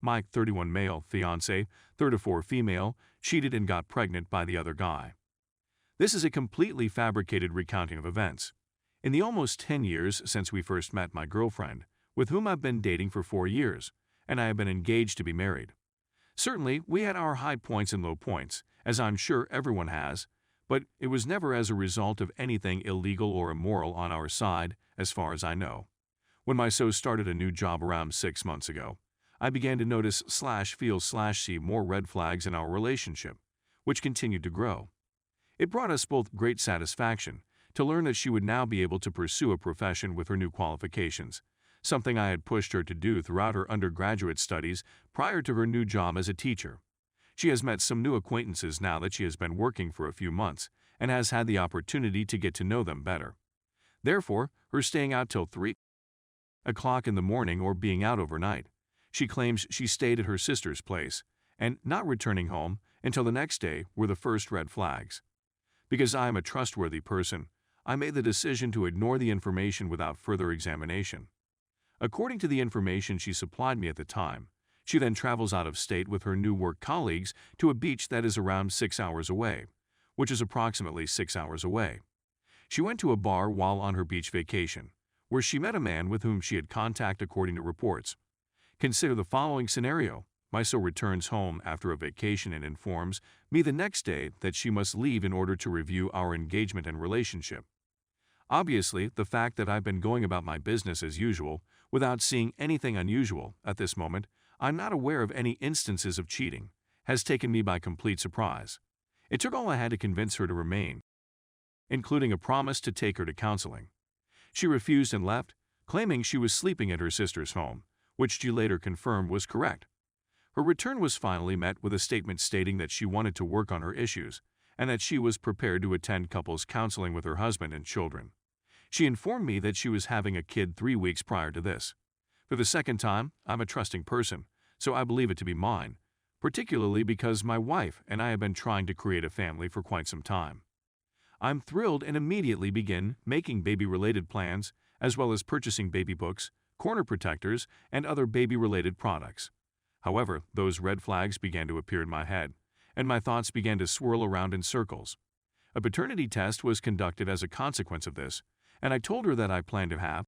Mike, 31 male, fiancé, 34 female, cheated and got pregnant by the other guy. This is a completely fabricated recounting of events. In the almost 10 years since we first met my girlfriend, with whom I've been dating for 4 years, and I have been engaged to be married. Certainly, we had our high points and low points, as I'm sure everyone has, but it was never as a result of anything illegal or immoral on our side, as far as I know. When my so started a new job around 6 months ago, I began to notice/feel/see more red flags in our relationship, which continued to grow. It brought us both great satisfaction to learn that she would now be able to pursue a profession with her new qualifications, something I had pushed her to do throughout her undergraduate studies prior to her new job as a teacher. She has met some new acquaintances now that she has been working for a few months and has had the opportunity to get to know them better. Therefore, her staying out till 3 o'clock in the morning or being out overnight, she claims she stayed at her sister's place, and not returning home until the next day were the first red flags. Because I am a trustworthy person, I made the decision to ignore the information without further examination. According to the information she supplied me at the time, she then travels out of state with her new work colleagues to a beach that is around 6 hours away, which is approximately 6 hours away. She went to a bar while on her beach vacation, where she met a man with whom she had contact according to reports. Consider the following scenario. Myso returns home after a vacation and informs me the next day that she must leave in order to review our engagement and relationship. Obviously, the fact that I've been going about my business as usual, without seeing anything unusual at this moment, I'm not aware of any instances of cheating, has taken me by complete surprise. It took all I had to convince her to remain, including a promise to take her to counseling. She refused and left, claiming she was sleeping at her sister's home, which she later confirmed was correct. Her return was finally met with a statement stating that she wanted to work on her issues and that she was prepared to attend couples counseling with her husband and children. She informed me that she was having a kid 3 weeks prior to this. For the second time, I'm a trusting person, so I believe it to be mine, particularly because my wife and I have been trying to create a family for quite some time. I'm thrilled and immediately begin making baby-related plans, as well as purchasing baby books, corner protectors, and other baby-related products. However, those red flags began to appear in my head, and my thoughts began to swirl around in circles. A paternity test was conducted as a consequence of this, and I told her that I planned to have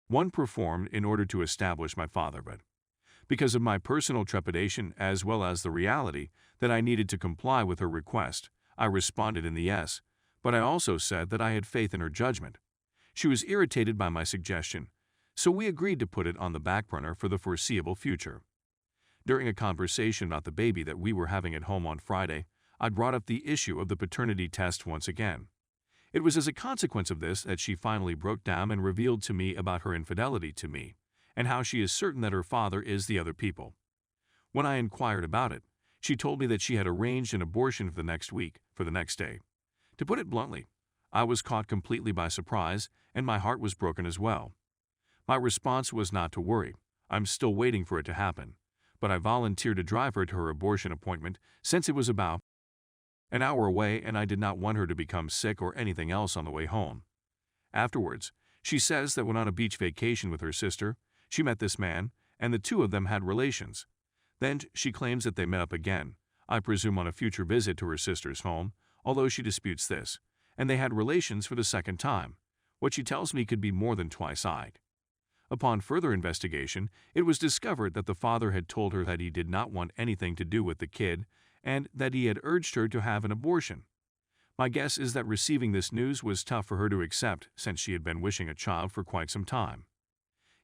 one performed in order to establish my fatherhood. Because of my personal trepidation as well as the reality that I needed to comply with her request, I responded in the yes, but I also said that I had faith in her judgment. She was irritated by my suggestion, so we agreed to put it on the back burner for the foreseeable future. During a conversation about the baby that we were having at home on Friday, I brought up the issue of the paternity test once again. It was as a consequence of this that she finally broke down and revealed to me about her infidelity to me, and how she is certain that her father is the other people. When I inquired about it, she told me that she had arranged an abortion for the next week, for the next day. To put it bluntly, I was caught completely by surprise, and my heart was broken as well. My response was not to worry. I'm still waiting for it to happen, but I volunteered to drive her to her abortion appointment since it was about an hour away and I did not want her to become sick or anything else on the way home. Afterwards, she says that when on a beach vacation with her sister, she met this man, and the two of them had relations. Then she claims that they met up again, I presume on a future visit to her sister's home, although she disputes this, and they had relations for the second time, what she tells me could be more than twice-eyed. Upon further investigation, it was discovered that the father had told her that he did not want anything to do with the kid and that he had urged her to have an abortion. My guess is that receiving this news was tough for her to accept since she had been wishing a child for quite some time.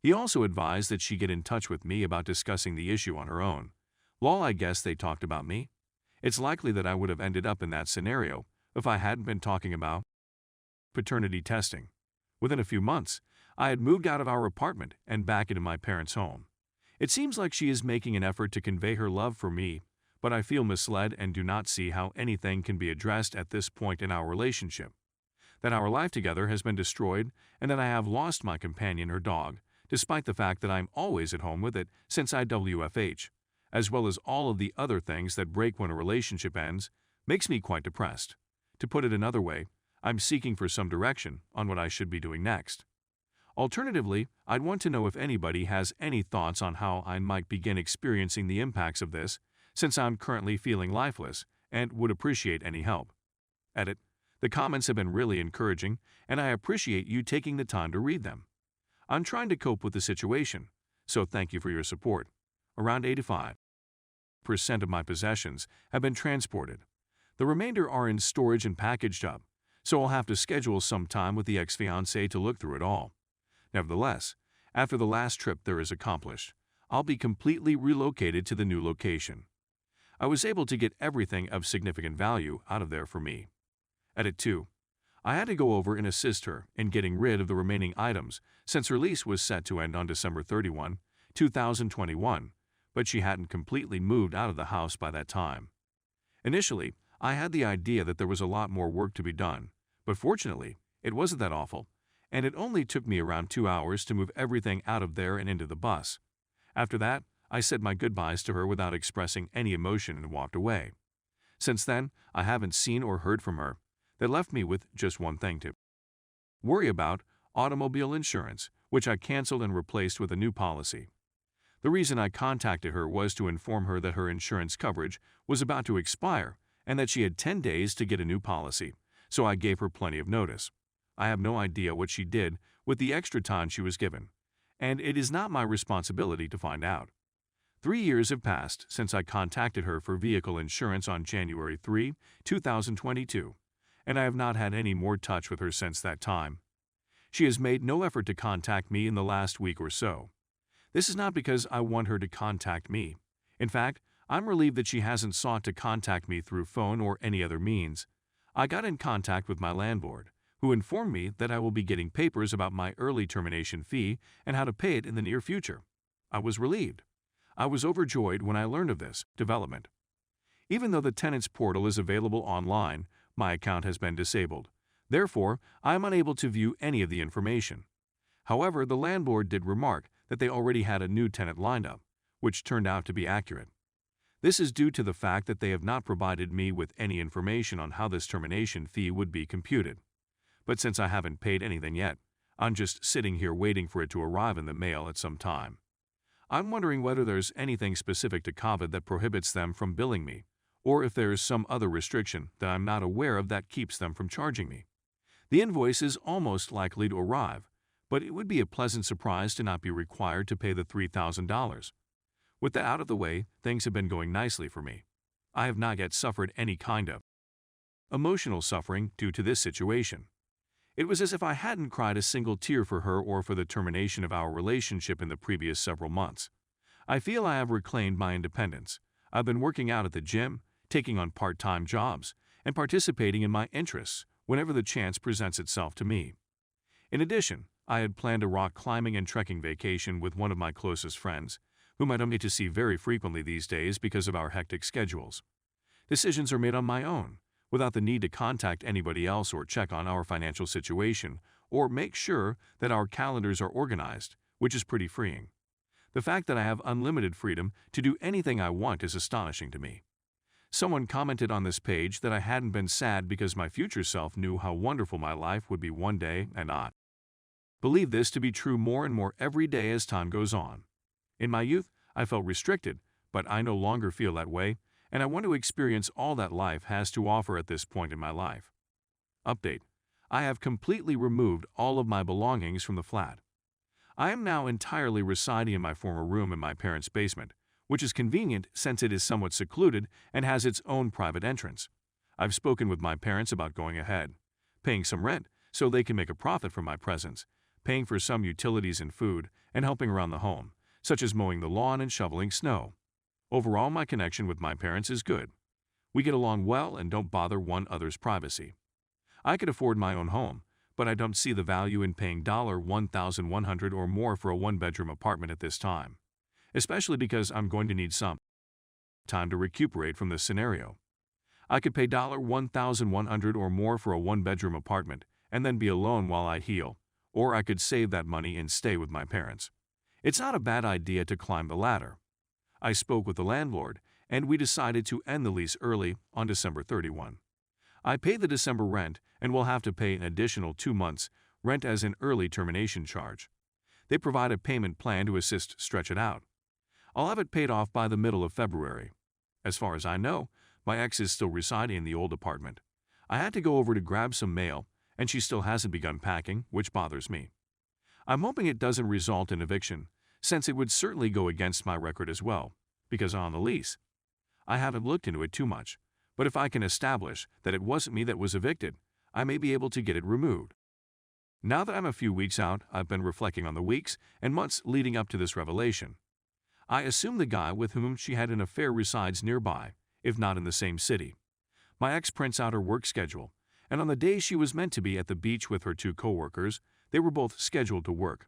He also advised that she get in touch with me about discussing the issue on her own. Lol, I guess they talked about me. It's likely that I would have ended up in that scenario if I hadn't been talking about paternity testing. Within a few months, I had moved out of our apartment and back into my parents' home. It seems like she is making an effort to convey her love for me, but I feel misled and do not see how anything can be addressed at this point in our relationship. That our life together has been destroyed and that I have lost my companion or dog, despite the fact that I'm always at home with it since IWFH, as well as all of the other things that break when a relationship ends, makes me quite depressed. To put it another way, I'm seeking for some direction on what I should be doing next. Alternatively, I'd want to know if anybody has any thoughts on how I might begin experiencing the impacts of this, since I'm currently feeling lifeless, and would appreciate any help. Edit. The comments have been really encouraging, and I appreciate you taking the time to read them. I'm trying to cope with the situation, so thank you for your support. Around 85% of my possessions have been transported. The remainder are in storage and packaged up, so I'll have to schedule some time with the ex-fiancée to look through it all. Nevertheless, after the last trip there is accomplished, I'll be completely relocated to the new location. I was able to get everything of significant value out of there for me. Edit 2. I had to go over and assist her in getting rid of the remaining items since her lease was set to end on December 31, 2021, but she hadn't completely moved out of the house by that time. Initially, I had the idea that there was a lot more work to be done, but fortunately, it wasn't that awful, and it only took me around 2 hours to move everything out of there and into the bus. After that, I said my goodbyes to her without expressing any emotion and walked away. Since then, I haven't seen or heard from her. That left me with just one thing to worry about: automobile insurance, which I canceled and replaced with a new policy. The reason I contacted her was to inform her that her insurance coverage was about to expire and that she had 10 days to get a new policy, so I gave her plenty of notice. I have no idea what she did with the extra time she was given, and it is not my responsibility to find out. 3 years have passed since I contacted her for vehicle insurance on January 3, 2022. And I have not had any more touch with her since that time. She has made no effort to contact me in the last week or so. This is not because I want her to contact me. In fact, I'm relieved that she hasn't sought to contact me through phone or any other means. I got in contact with my landlord, who informed me that I will be getting papers about my early termination fee and how to pay it in the near future. I was relieved. I was overjoyed when I learned of this development. Even though the tenants portal is available online, my account has been disabled. Therefore, I am unable to view any of the information. However, the landlord did remark that they already had a new tenant lined up, which turned out to be accurate. This is due to the fact that they have not provided me with any information on how this termination fee would be computed. But since I haven't paid anything yet, I'm just sitting here waiting for it to arrive in the mail at some time. I'm wondering whether there's anything specific to COVID that prohibits them from billing me, or if there is some other restriction that I'm not aware of that keeps them from charging me. The invoice is almost likely to arrive, but it would be a pleasant surprise to not be required to pay the $3,000. With that out of the way, things have been going nicely for me. I have not yet suffered any kind of emotional suffering due to this situation. It was as if I hadn't cried a single tear for her or for the termination of our relationship in the previous several months. I feel I have reclaimed my independence. I've been working out at the gym, taking on part-time jobs, and participating in my interests whenever the chance presents itself to me. In addition, I had planned a rock climbing and trekking vacation with one of my closest friends, whom I don't get to see very frequently these days because of our hectic schedules. Decisions are made on my own, without the need to contact anybody else or check on our financial situation or make sure that our calendars are organized, which is pretty freeing. The fact that I have unlimited freedom to do anything I want is astonishing to me. Someone commented on this page that I hadn't been sad because my future self knew how wonderful my life would be one day, and I believe this to be true more and more every day as time goes on. In my youth, I felt restricted, but I no longer feel that way, and I want to experience all that life has to offer at this point in my life. Update: I have completely removed all of my belongings from the flat. I am now entirely residing in my former room in my parents' basement, which is convenient since it is somewhat secluded and has its own private entrance. I've spoken with my parents about going ahead, paying some rent so they can make a profit from my presence, paying for some utilities and food, and helping around the home, such as mowing the lawn and shoveling snow. Overall, my connection with my parents is good. We get along well and don't bother one another's privacy. I could afford my own home, but I don't see the value in paying $1,100 or more for a one-bedroom apartment at this time, especially because I'm going to need some time to recuperate from this scenario. I could pay $1,100 or more for a one-bedroom apartment and then be alone while I heal, or I could save that money and stay with my parents. It's not a bad idea to climb the ladder. I spoke with the landlord, and we decided to end the lease early on December 31. I pay the December rent and will have to pay an additional 2 months rent as an early termination charge. They provide a payment plan to assist stretch it out. I'll have it paid off by the middle of February. As far as I know, my ex is still residing in the old apartment. I had to go over to grab some mail, and she still hasn't begun packing, which bothers me. I'm hoping it doesn't result in eviction, since it would certainly go against my record as well, because on the lease. I haven't looked into it too much, but if I can establish that it wasn't me that was evicted, I may be able to get it removed. Now that I'm a few weeks out, I've been reflecting on the weeks and months leading up to this revelation. I assume the guy with whom she had an affair resides nearby, if not in the same city. My ex prints out her work schedule, and on the day she was meant to be at the beach with her 2 coworkers, they were both scheduled to work.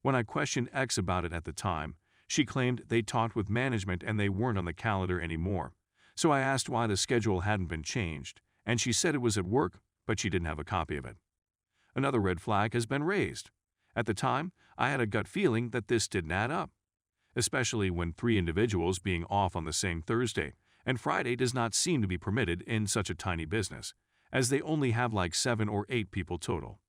When I questioned ex about it at the time, she claimed they talked with management and they weren't on the calendar anymore. So I asked why the schedule hadn't been changed, and she said it was at work, but she didn't have a copy of it. Another red flag has been raised. At the time, I had a gut feeling that this didn't add up, especially when 3 individuals being off on the same Thursday, and Friday does not seem to be permitted in such a tiny business, as they only have like 7 or 8 people total.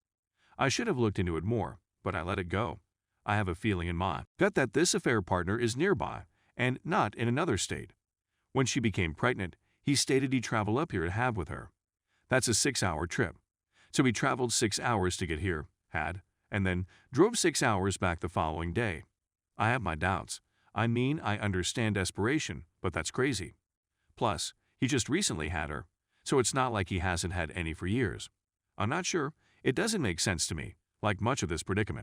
I should have looked into it more, but I let it go. I have a feeling in my gut that this affair partner is nearby, and not in another state. When she became pregnant, he stated he'd travel up here to have with her. That's a 6-hour trip. So he traveled 6 hours to get here, and then drove 6 hours back the following day. I have my doubts. I mean, I understand desperation, but that's crazy. Plus, he just recently had her, so it's not like he hasn't had any for years. I'm not sure. It doesn't make sense to me, like much of this predicament.